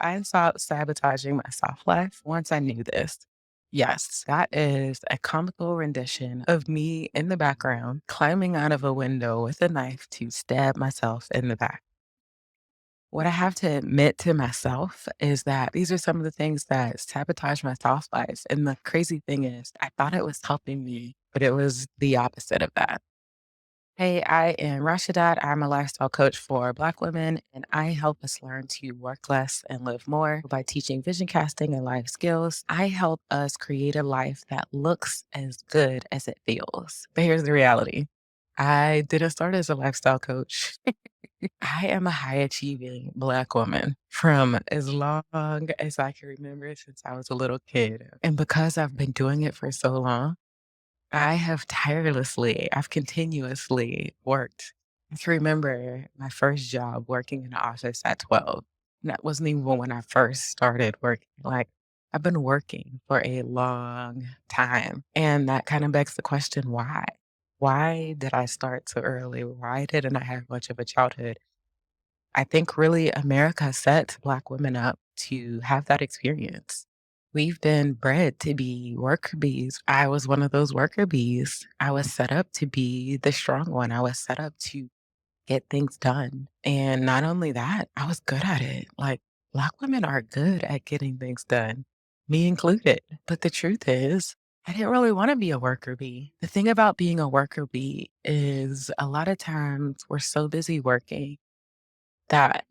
I stopped sabotaging my soft life once I knew this. Yes, that is a comical rendition of me in the background climbing out of a window with a knife to stab myself in the back. What I have to admit to myself is that these are some of the things that sabotage my soft life. And the crazy thing is, I thought it was helping me, but it was the opposite of that. Hey, I am Rashadat. I'm a lifestyle coach for Black women, and I help us learn to work less and live more by teaching vision casting and life skills. I help us create a life that looks as good as it feels. But here's the reality. I didn't start as a lifestyle coach. I am a high achieving Black woman from as long as I can remember since I was a little kid. And because I've been doing it for so long, I've continuously worked. I can remember my first job working in the office at 12. And that wasn't even when I first started working. Like, I've been working for a long time. And that kind of begs the question, why? Why did I start so early? Why didn't I have much of a childhood? I think really America set Black women up to have that experience. We've been bred to be worker bees. I was one of those worker bees. I was set up to be the strong one. I was set up to get things done. And not only that, I was good at it. Like, Black women are good at getting things done, me included. But the truth is, I didn't really want to be a worker bee. The thing about being a worker bee is a lot of times we're so busy working that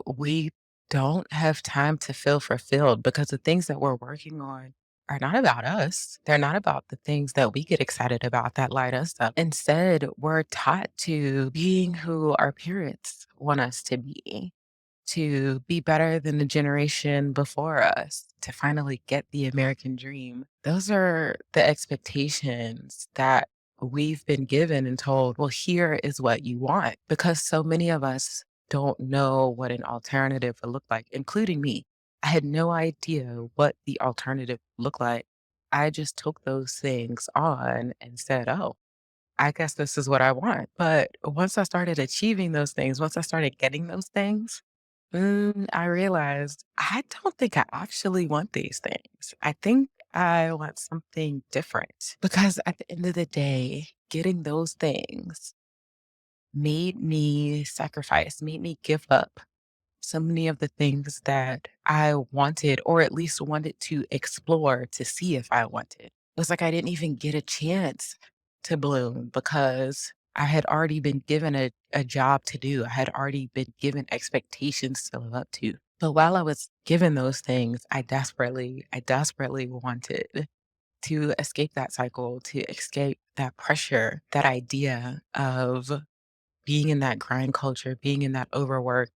we don't have time to feel fulfilled because the things that we're working on are not about us. They're not about the things that we get excited about that light us up. Instead, we're taught to being who our parents want us to be better than the generation before us, to finally get the American dream. Those are the expectations that we've been given and told, well, here is what you want. Because so many of us don't know what an alternative would look like, including me. I had no idea what the alternative looked like. I just took those things on and said, oh, I guess this is what I want. But once I started achieving those things, once I started getting those things, I realized I don't think I actually want these things. I think I want something different because at the end of the day, getting those things made me sacrifice, made me give up so many of the things that I wanted, or at least wanted to explore to see if I wanted. It was like I didn't even get a chance to bloom because I had already been given a job to do. I had already been given expectations to live up to. But while I was given those things, I desperately wanted to escape that cycle, to escape that pressure, that idea of being in that grind culture, being in that overwork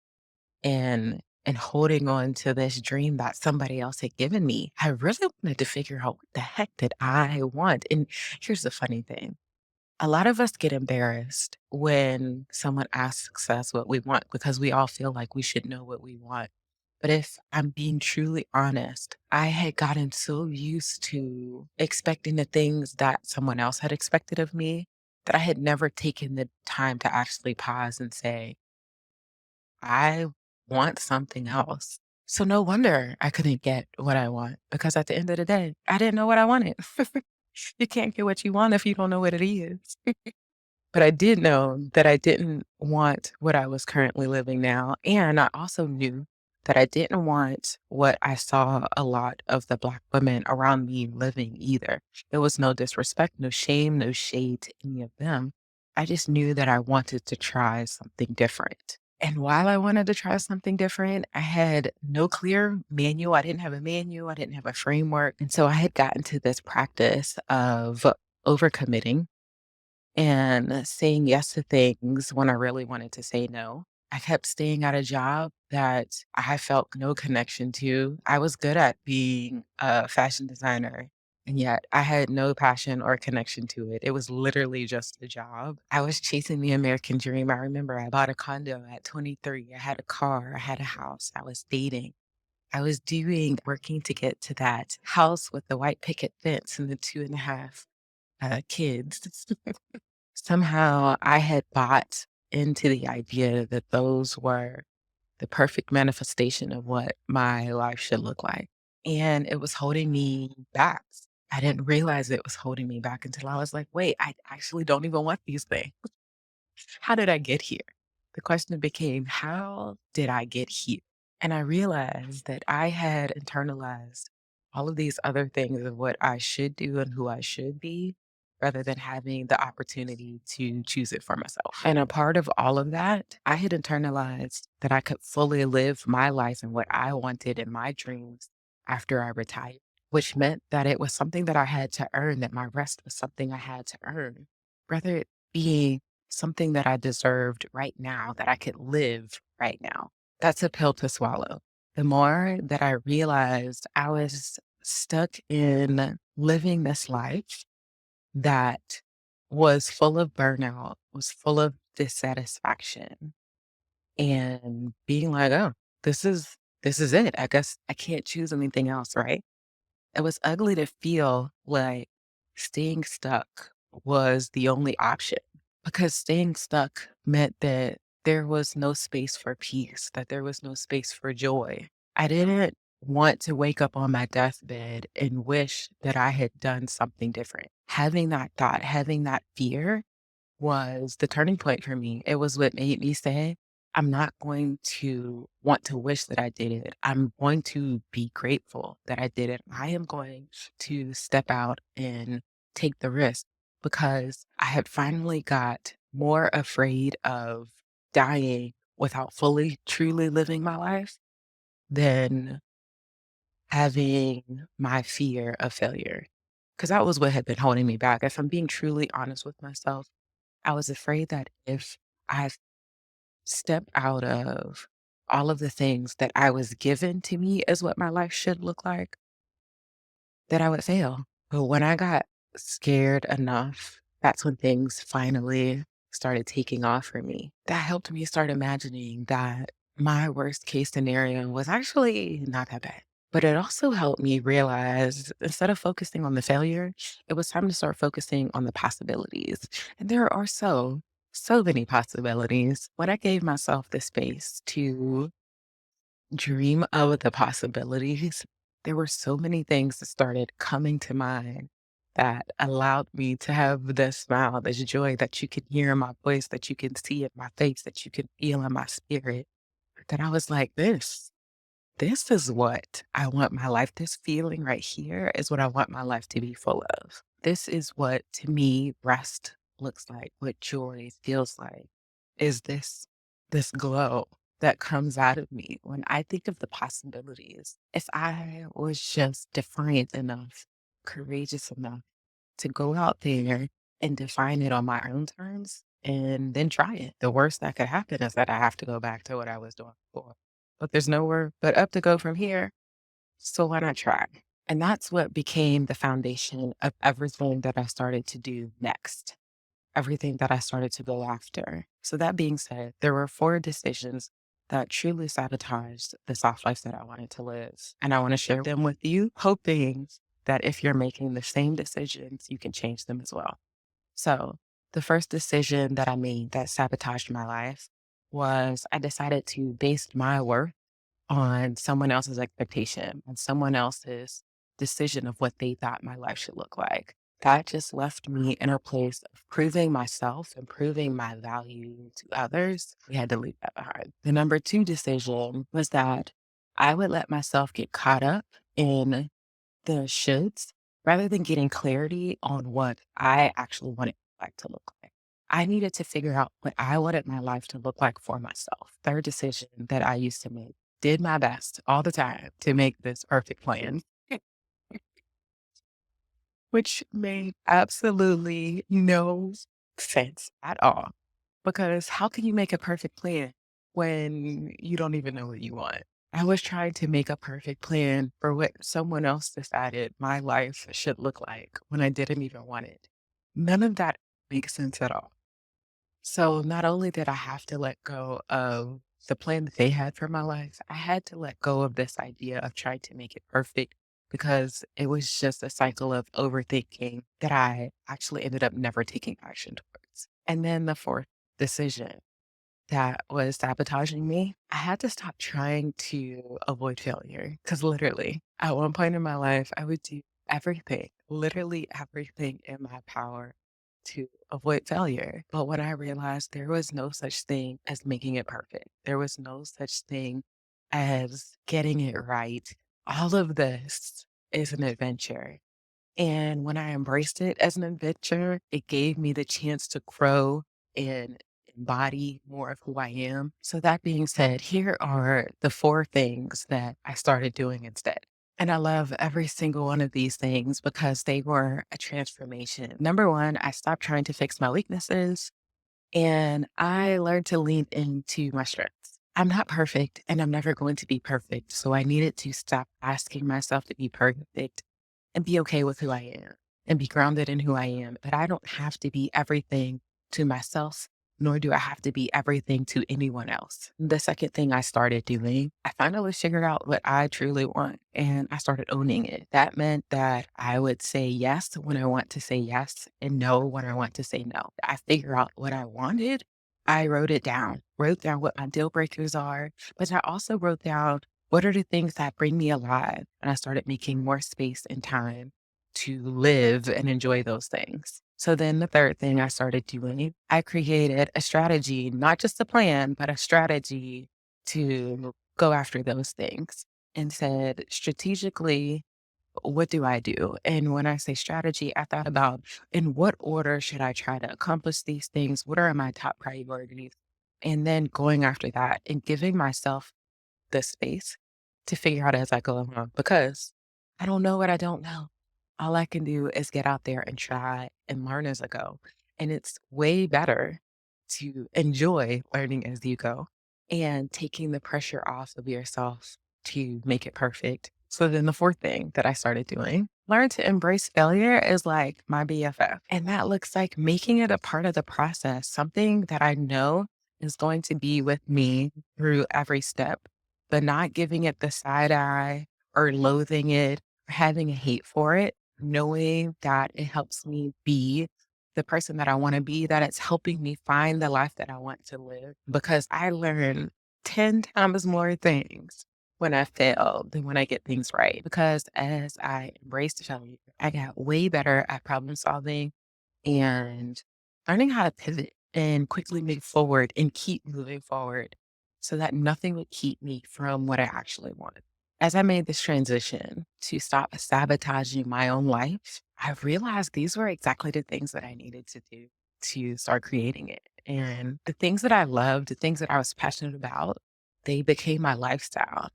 and holding on to this dream that somebody else had given me. I really wanted to figure out what the heck did I want. And here's the funny thing. A lot of us get embarrassed when someone asks us what we want because we all feel like we should know what we want. But if I'm being truly honest, I had gotten so used to expecting the things that someone else had expected of me that I had never taken the time to actually pause and say, I want something else. So no wonder I couldn't get what I want because at the end of the day, I didn't know what I wanted. You can't get what you want if you don't know what it is. But I did know that I didn't want what I was currently living now. And I also knew that I didn't want what I saw a lot of the Black women around me living either. There was no disrespect, no shame, no shade to any of them. I just knew that I wanted to try something different. And while I wanted to try something different, I had no clear manual. I didn't have a manual. I didn't have a framework. And so I had gotten to this practice of overcommitting and saying yes to things when I really wanted to say no. I kept staying at a job that I felt no connection to. I was good at being a fashion designer, and yet I had no passion or connection to it. It was literally just a job. I was chasing the American dream. I remember I bought a condo at 23. I had a car, I had a house, I was dating. I was working to get to that house with the white picket fence and the two and a half kids. Somehow I had bought into the idea that those were the perfect manifestation of what my life should look like. And it was holding me back. I didn't realize it was holding me back until I was like, wait, I actually don't even want these things. How did I get here? The question became, how did I get here? And I realized that I had internalized all of these other things of what I should do and who I should be, rather than having the opportunity to choose it for myself. And a part of all of that, I had internalized that I could fully live my life and what I wanted in my dreams after I retired, which meant that it was something that I had to earn, that my rest was something I had to earn, rather it being something that I deserved right now, that I could live right now. That's a pill to swallow. The more that I realized I was stuck in living this life that was full of burnout, was full of dissatisfaction, and being like, "Oh, this is it. I guess I can't choose anything else, right?" It was ugly to feel like staying stuck was the only option, because staying stuck meant that there was no space for peace, that there was no space for joy. I didn't want to wake up on my deathbed and wish that I had done something different. Having that thought, having that fear was the turning point for me. It was what made me say, I'm not going to want to wish that I did it. I'm going to be grateful that I did it. I am going to step out and take the risk, because I had finally got more afraid of dying without fully, truly living my life than having my fear of failure. Because that was what had been holding me back. If I'm being truly honest with myself, I was afraid that if I stepped out of all of the things that I was given to me as what my life should look like, that I would fail. But when I got scared enough, that's when things finally started taking off for me. That helped me start imagining that my worst case scenario was actually not that bad. But it also helped me realize, instead of focusing on the failure, it was time to start focusing on the possibilities. And there are so many possibilities. When I gave myself the space to dream of the possibilities, there were so many things that started coming to mind that allowed me to have this smile, this joy that you can hear in my voice, that you can see in my face, that you can feel in my spirit. That I was like, this is what I want my life. This feeling right here is what I want my life to be full of. This is what, to me, rest looks like, what joy feels like. Is this glow that comes out of me when I think of the possibilities. If I was just defiant enough, courageous enough to go out there and define it on my own terms and then try it. The worst that could happen is that I have to go back to what I was doing before. But there's nowhere but up to go from here. So why not try? And that's what became the foundation of everything that I started to do next, everything that I started to go after. So that being said, there were 4 decisions that truly sabotaged the soft life that I wanted to live. And I want to share them with you, hoping that if you're making the same decisions, you can change them as well. So the first decision that I made that sabotaged my life was I decided to base my worth on someone else's expectation, on someone else's decision of what they thought my life should look like. That just left me in a place of proving myself and proving my value to others. We had to leave that behind. The number 2 decision was that I would let myself get caught up in the shoulds rather than getting clarity on what I actually wanted my life to look like. I needed to figure out what I wanted my life to look like for myself. Third decision that I used to make. Did my best all the time to make this perfect plan, which made absolutely no sense at all. Because how can you make a perfect plan when you don't even know what you want? I was trying to make a perfect plan for what someone else decided my life should look like when I didn't even want it. None of that makes sense at all. So not only did I have to let go of the plan that they had for my life, I had to let go of this idea of trying to make it perfect, because it was just a cycle of overthinking that I actually ended up never taking action towards. And then the fourth decision that was sabotaging me, I had to stop trying to avoid failure. Because literally, at one point in my life, I would do everything, literally everything in my power to avoid failure. But when I realized there was no such thing as making it perfect, there was no such thing as getting it right. All of this is an adventure. And when I embraced it as an adventure, it gave me the chance to grow and embody more of who I am. So, that being said, here are the four things that I started doing instead. And I love every single one of these things because they were a transformation. Number one, I stopped trying to fix my weaknesses and I learned to lean into my strengths. I'm not perfect and I'm never going to be perfect. So I needed to stop asking myself to be perfect and be okay with who I am and be grounded in who I am. But I don't have to be everything to myself, nor do I have to be everything to anyone else. The second thing I started doing, I finally figured out what I truly want and I started owning it. That meant that I would say yes when I want to say yes and no when I want to say no. I figure out what I wanted. I wrote down what my deal breakers are, but I also wrote down what are the things that bring me alive? And I started making more space and time to live and enjoy those things. So then the third thing I started doing, I created a strategy, not just a plan, but a strategy to go after those things and said strategically, what do I do? And when I say strategy, I thought about in what order should I try to accomplish these things? What are my top priorities? And then going after that and giving myself the space to figure out as I go along because I don't know what I don't know. All I can do is get out there and try and learn as I go. And it's way better to enjoy learning as you go and taking the pressure off of yourself to make it perfect. So then the fourth thing that I started doing, learn to embrace failure is like my BFF. And that looks like making it a part of the process, something that I know is going to be with me through every step, but not giving it the side eye or loathing it or having a hate for it, knowing that it helps me be the person that I want to be, that it's helping me find the life that I want to live. Because I learn 10 times more things when I fail than when I get things right. Because as I embraced failure, I got way better at problem solving and learning how to pivot and quickly move forward and keep moving forward so that nothing would keep me from what I actually want. As I made this transition to stop sabotaging my own life, I realized these were exactly the things that I needed to do to start creating it. And the things that I loved, the things that I was passionate about, they became my lifestyle,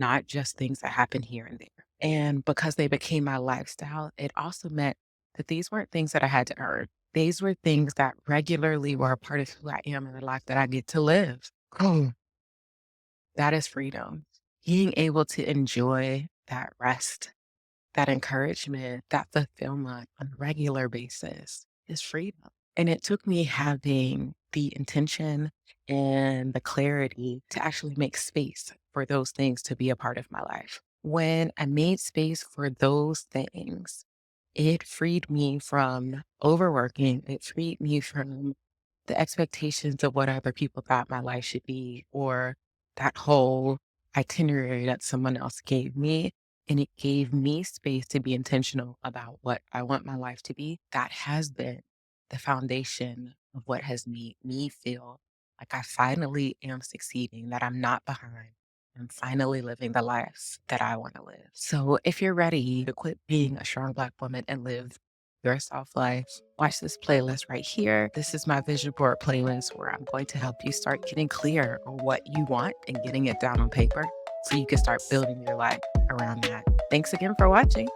not just things that happen here and there. And because they became my lifestyle, it also meant that these weren't things that I had to earn. These were things that regularly were a part of who I am and the life that I get to live. Oh, that is freedom. Being able to enjoy that rest, that encouragement, that fulfillment on a regular basis is freedom. And it took me having the intention and the clarity to actually make space for those things to be a part of my life. When I made space for those things, it freed me from overworking. It freed me from the expectations of what other people thought my life should be, or that whole itinerary that someone else gave me. And it gave me space to be intentional about what I want my life to be. That has been the foundation of what has made me feel like I finally am succeeding, that I'm not behind. I'm finally living the life that I want to live. So if you're ready to quit being a strong Black woman and live your soft life, watch this playlist right here. This is my vision board playlist where I'm going to help you start getting clear on what you want and getting it down on paper so you can start building your life around that. Thanks again for watching.